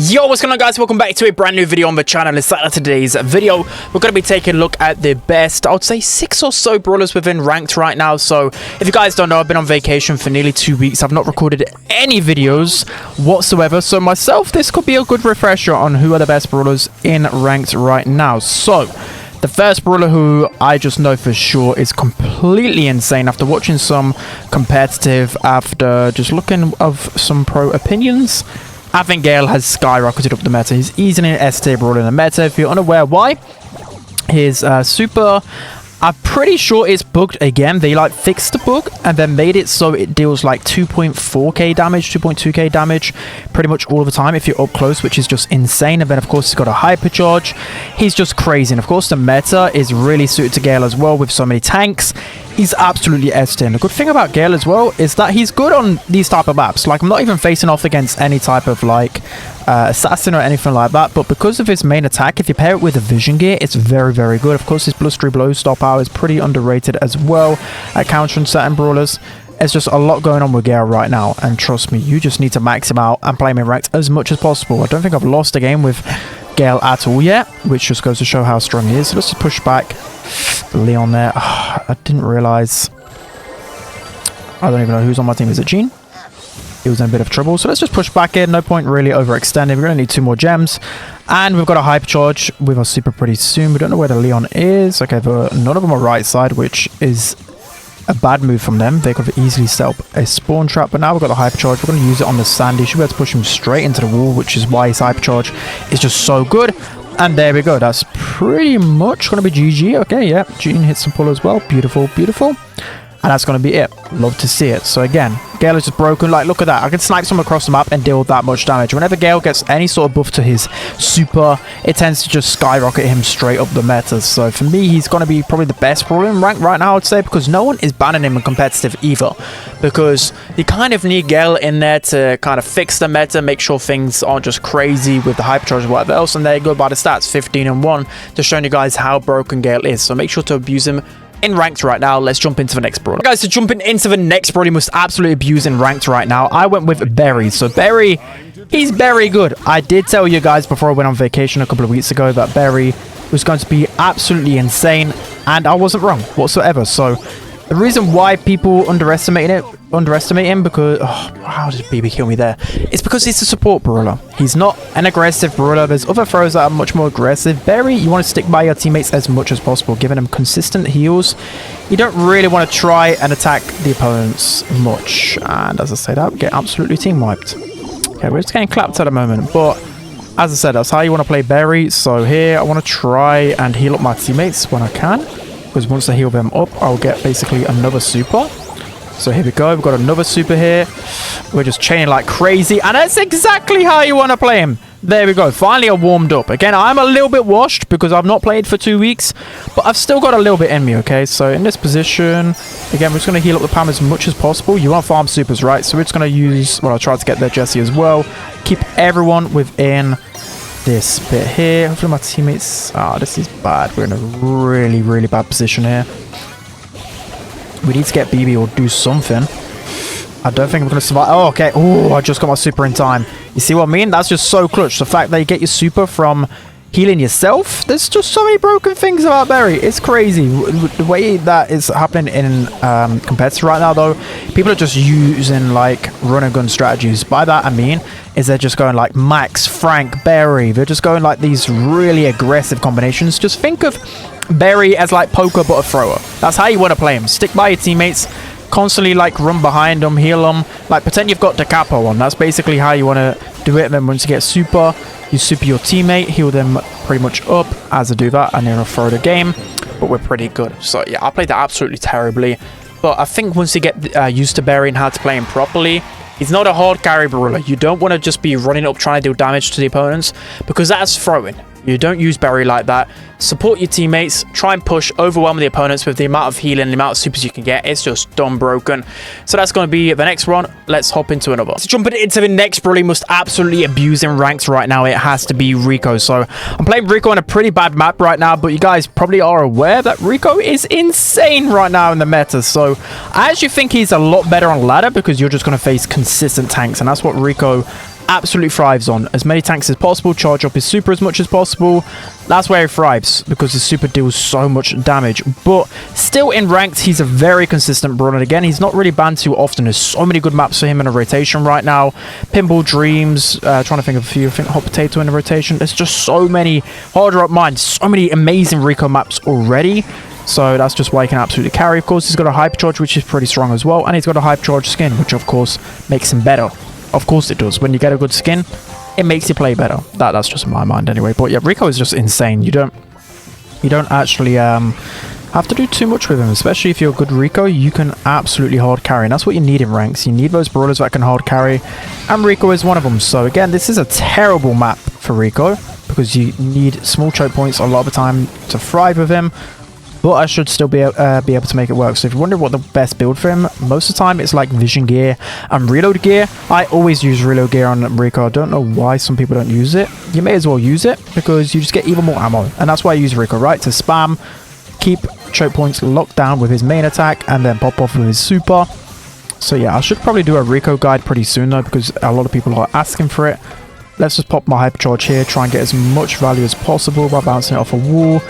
Yo, what's going on, guys? Welcome back to a brand new video on the channel. Inside of today's video, we're going to be taking a look at the best, I would say, 6 or so brawlers within ranked right now. So if you guys don't know, I've been on vacation for nearly 2 weeks. I've not recorded any videos whatsoever. So myself, this could be a good refresher on who are the best brawlers in ranked right now. So the first brawler who I just know for sure is completely insane after watching some competitive, after just looking of some pro opinions. I think Gail has skyrocketed up the meta. He's easily an S-tier brawler in the meta. If you're unaware why, his super, I'm pretty sure it's bugged again. They like fixed the bug and then made it so it deals like 2.4k damage, 2.2k damage pretty much all the time if you're up close, which is just insane. And then of course he's got a hypercharge. He's just crazy. And of course the meta is really suited to Gail as well with so many tanks. He's absolutely S-tier. And the good thing about Gail as well is that he's good on these type of maps. Like, I'm not even facing off against any type of like assassin or anything like that, but because of his main attack, if you pair it with a vision gear, it's very, very good. Of course, his blustery blow star power is pretty underrated as well at countering certain brawlers. There's just a lot going on with Gail right now, and trust me, you just need to max him out and play him in ranked as much as possible. I don't think I've lost a game with Gail at all yet, which just goes to show how strong he is. So let's just push back Leon there. I didn't realize, I don't even know who's on my team. Is it Gene? He was in a bit of trouble, so let's just push back in. No point really overextending. We're going to need 2 more gems, and we've got a hypercharge with our super pretty soon. We don't know where the Leon is. Okay, but none of them are right side, which is a bad move from them. They could have easily set up a spawn trap, but now we've got the hypercharge. We're going to use it on the Sandy. Should be able to push him straight into the wall, which is why his hypercharge is just so good. And there we go. That's pretty much going to be GG. Okay, yeah, Gene hits some pull as well. Beautiful, beautiful. And that's going to be it. Love to see it. So again, Gail is just broken. Like, look at that. I can snipe someone across the map and deal that much damage. Whenever Gail gets any sort of buff to his super, it tends to just skyrocket him straight up the meta. So for me, he's going to be probably the best brawler in rank right now, I would say, because no one is banning him in competitive either. Because you kind of need Gail in there to kind of fix the meta, make sure things aren't just crazy with the hypercharge or whatever else. And there you go by the stats, 15-1, just showing you guys how broken Gail is. So make sure to abuse him in ranked right now. Let's jump into the next brawler. Guys, so jumping into the next brawler, you must absolutely abuse in ranked right now. I went with Berry. So Berry, he's very good. I did tell you guys before I went on vacation a couple of weeks ago that Berry was going to be absolutely insane, and I wasn't wrong whatsoever. So the reason why people underestimate him, because how did BB kill me there? It's because he's a support brawler. He's not an aggressive brawler. There's other throwers that are much more aggressive. Berry, you want to stick by your teammates as much as possible, giving them consistent heals. You don't really want to try and attack the opponents much. And as I say that, get absolutely team wiped. Okay, we're just getting clapped at the moment, but as I said, that's how you want to play Berry. So here, I want to try and heal up my teammates when I can, because once I heal them up, I'll get basically another super. So here we go. We've got another super here. We're just chaining like crazy, and that's exactly how you want to play him. There we go. Finally, I warmed up. Again, I'm a little bit washed because I've not played for 2 weeks, but I've still got a little bit in me, okay? So in this position, again, we're just going to heal up the Pam as much as possible. You want farm supers, right? So we're just going to use, well, I'll try to get their Jesse as well. Keep everyone within this bit here. Hopefully my teammates, this is bad. We're in a really, really bad position here. We need to get BB or do something. I don't think we're going to survive. Oh, okay. Oh, I just got my super in time. You see what I mean? That's just so clutch. The fact that you get your super from healing yourself. There's just so many broken things about Berry. It's crazy. The way that is happening in competitive right now, though, people are just using like run and gun strategies. By that I mean is they're just going like Max, Frank, Berry. They're just going like these really aggressive combinations. Just think of Berry as like poker but a thrower. That's how you want to play him. Stick by your teammates. Constantly like run behind them, heal them. Like pretend you've got the capo on. That's basically how you want to do it. And then once you get super, you super your teammate, heal them pretty much up as I do that, and then I'll throw the game. But we're pretty good. So yeah, I played that absolutely terribly. But I think once you get used to Berry and how to play him properly, he's not a hard carry brawler. You don't want to just be running up trying to do damage to the opponents, because that's throwing. You don't use Berry like that. Support your teammates. Try and push, overwhelm the opponents with the amount of healing, the amount of supers you can get. It's just dumb broken. So that's going to be the next one. Let's hop into another. So jumping into the next brawler, must absolutely abuse in ranks right now. It has to be Rico. So I'm playing Rico on a pretty bad map right now, but you guys probably are aware that Rico is insane right now in the meta. So I actually think he's a lot better on ladder, because you're just going to face consistent tanks, and that's what Rico absolutely thrives on. As many tanks as possible, charge up his super as much as possible. That's where he thrives, because his super deals so much damage. But still in ranked, he's a very consistent brawler. Again, he's not really banned too often. There's so many good maps for him in a rotation right now. Pinball Dreams, trying to think of a few. I think Hot Potato in a rotation. There's just so many, harder up mine, so many amazing Rico maps already. So that's just why he can absolutely carry. Of course, he's got a Hypercharge, which is pretty strong as well. And he's got a Hypercharge skin, which of course makes him better. Of course it does. When you get a good skin, it makes you play better. That's just in my mind anyway. But yeah, Rico is just insane. You don't actually have to do too much with him, especially if you're a good Rico. You can absolutely hard carry, and that's what you need in ranks. You need those brawlers that can hard carry, and Rico is one of them. So again, this is a terrible map for Rico, because you need small choke points a lot of the time to thrive with him. But I should still be able to make it work. So if you wonder what the best build for him, most of the time it's like Vision Gear and Reload Gear. I always use Reload Gear on Rico. I don't know why some people don't use it. You may as well use it, because you just get even more ammo. And that's why I use Rico, right? To spam, keep choke points locked down with his main attack, and then pop off with his super. So yeah, I should probably do a Rico guide pretty soon though, because a lot of people are asking for it. Let's just pop my Hypercharge here, try and get as much value as possible by bouncing it off a wall.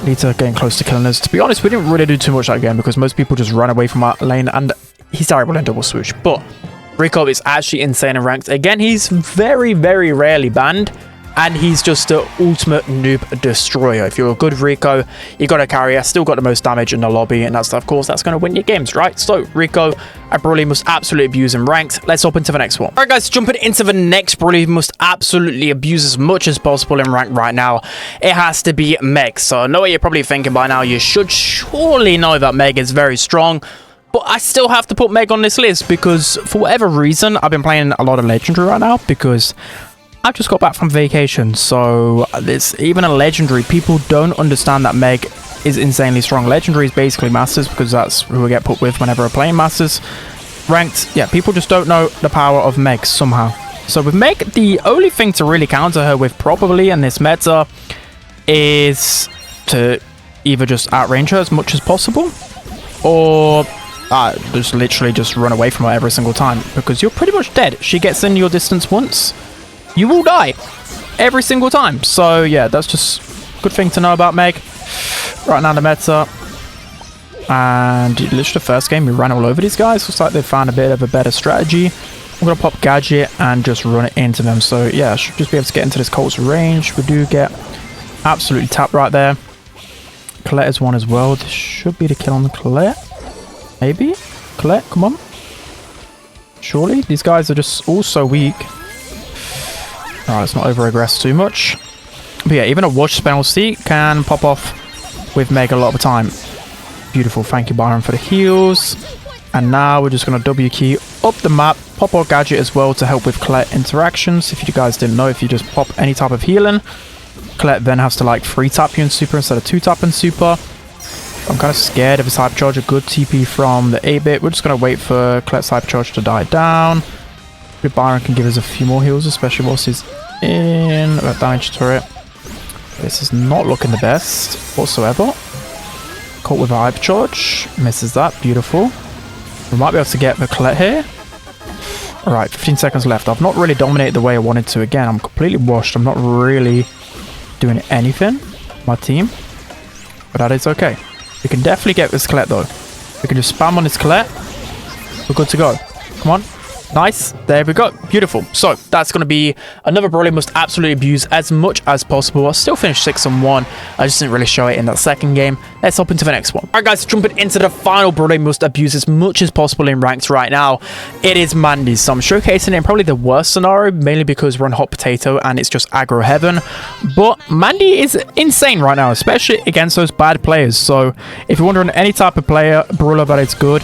Need to getting close to killing us. To be honest, we didn't really do too much that game, because most people just ran away from our lane, and he's terrible in double swoosh. But Rico is actually insane in ranked. Again, he's very, very rarely banned, and he's just the ultimate noob destroyer. If you're a good Rico, you got a carrier, still got the most damage in the lobby, and that's, of course, that's going to win your games, right? So Rico, a brawler you must absolutely abuse in ranked. Let's hop into the next one. All right, guys, jumping into the next brawler you must absolutely abuse as much as possible in ranked right now. It has to be Meg. So I know what you're probably thinking by now. You should surely know that Meg is very strong. But I still have to put Meg on this list, because for whatever reason, I've been playing a lot of Legendary right now, because I've just got back from vacation. So it's even a Legendary. People don't understand that Meg is insanely strong. Legendary is basically Masters, because that's who we get put with whenever we're playing Masters. Ranked, yeah, people just don't know the power of Meg somehow. So with Meg, the only thing to really counter her with probably in this meta is to either just outrange her as much as possible, or just literally just run away from her every single time, because you're pretty much dead. She gets in your distance once, you will die every single time. So yeah, that's just a good thing to know about Meg right now in the meta. And literally the first game we ran all over these guys. Looks like they found a bit of a better strategy. I'm gonna pop Gadget and just run it into them. So yeah, I should just be able to get into this Colt's range. We do get absolutely tapped right there. Colette is one as well. This should be the kill on the Colette. Maybe? Colette, come on. Surely? These guys are just all so weak. Alright, let's not over-aggress too much. But yeah, even a Watch SpenLC can pop off with Meg a lot of the time. Beautiful. Thank you, Byron, for the heals. And now we're just going to W key up the map. Pop our Gadget as well to help with Colette interactions. If you guys didn't know, if you just pop any type of healing, Colette then has to like 3-tap you in super instead of 2-tap in super. I'm kind of scared of his Hypercharge. A good TP from the 8-bit. We're just going to wait for Colette's Hypercharge to die down. Byron can give us a few more heals, especially whilst he's in that damage turret. This is not looking the best whatsoever. Caught with a Hypercharge. Misses that. Beautiful. We might be able to get the Colette here. Alright, 15 seconds left. I've not really dominated the way I wanted to. Again, I'm completely washed. I'm not really doing anything. My team. But that is okay. We can definitely get this Colette though. We can just spam on this Colette. We're good to go. Come on. Nice. There we go. Beautiful. So that's going to be another brawler you must absolutely abuse as much as possible. I'll still finish 6-1. I just didn't really show it in that second game. Let's hop into the next one. All right, guys, jumping into the final brawler you must abuse as much as possible in ranks right now. It is Mandy. So I'm showcasing it in probably the worst scenario, mainly because we're on Hot Potato and it's just aggro heaven. But Mandy is insane right now, especially against those bad players. So if you're wondering any type of player, brawler that is good,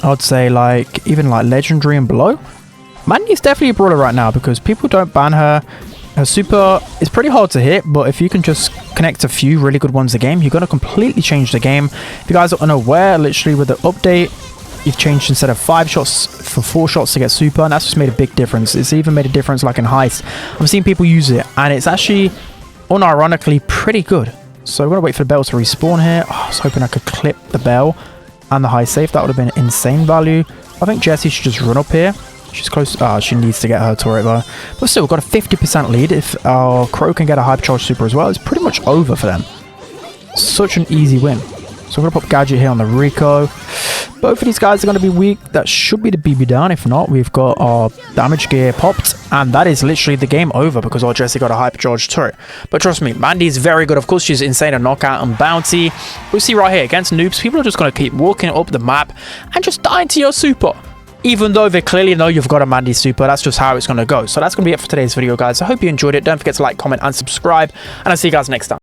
I would say like even like Legendary and below, Mandy is definitely a brawler right now, because people don't ban her. Her super is pretty hard to hit, but if you can just connect a few really good ones a game, you're going to completely change the game. If you guys are unaware, literally with the update, you've changed instead of 5 shots for 4 shots to get super, and that's just made a big difference. It's even made a difference like in Heist. I've seen people use it, and it's actually unironically pretty good. So we're going to wait for the bell to respawn here. Oh, I was hoping I could clip the bell and the high safe. That would have been insane value. I think Jesse should just run up here She's close. She needs to get her turret though. But still, we've got a 50% lead. If our Crow can get a hypercharge super as well, it's pretty much over for them. Such an easy win. So I'm going to pop Gadget here on the Rico. Both of these guys are going to be weak. That should be the BB down. If not, we've got our damage gear popped. And that is literally the game over because our Jessie got a hypercharged turret. But trust me, Mandy is very good. Of course, she's insane at knockout and bounty. We'll see right here. Against noobs, people are just going to keep walking up the map and just dying to your super. Even though they clearly know you've got a Mandy super, that's just how it's going to go. So that's going to be it for today's video, guys. I hope you enjoyed it. Don't forget to like, comment, and subscribe. And I'll see you guys next time.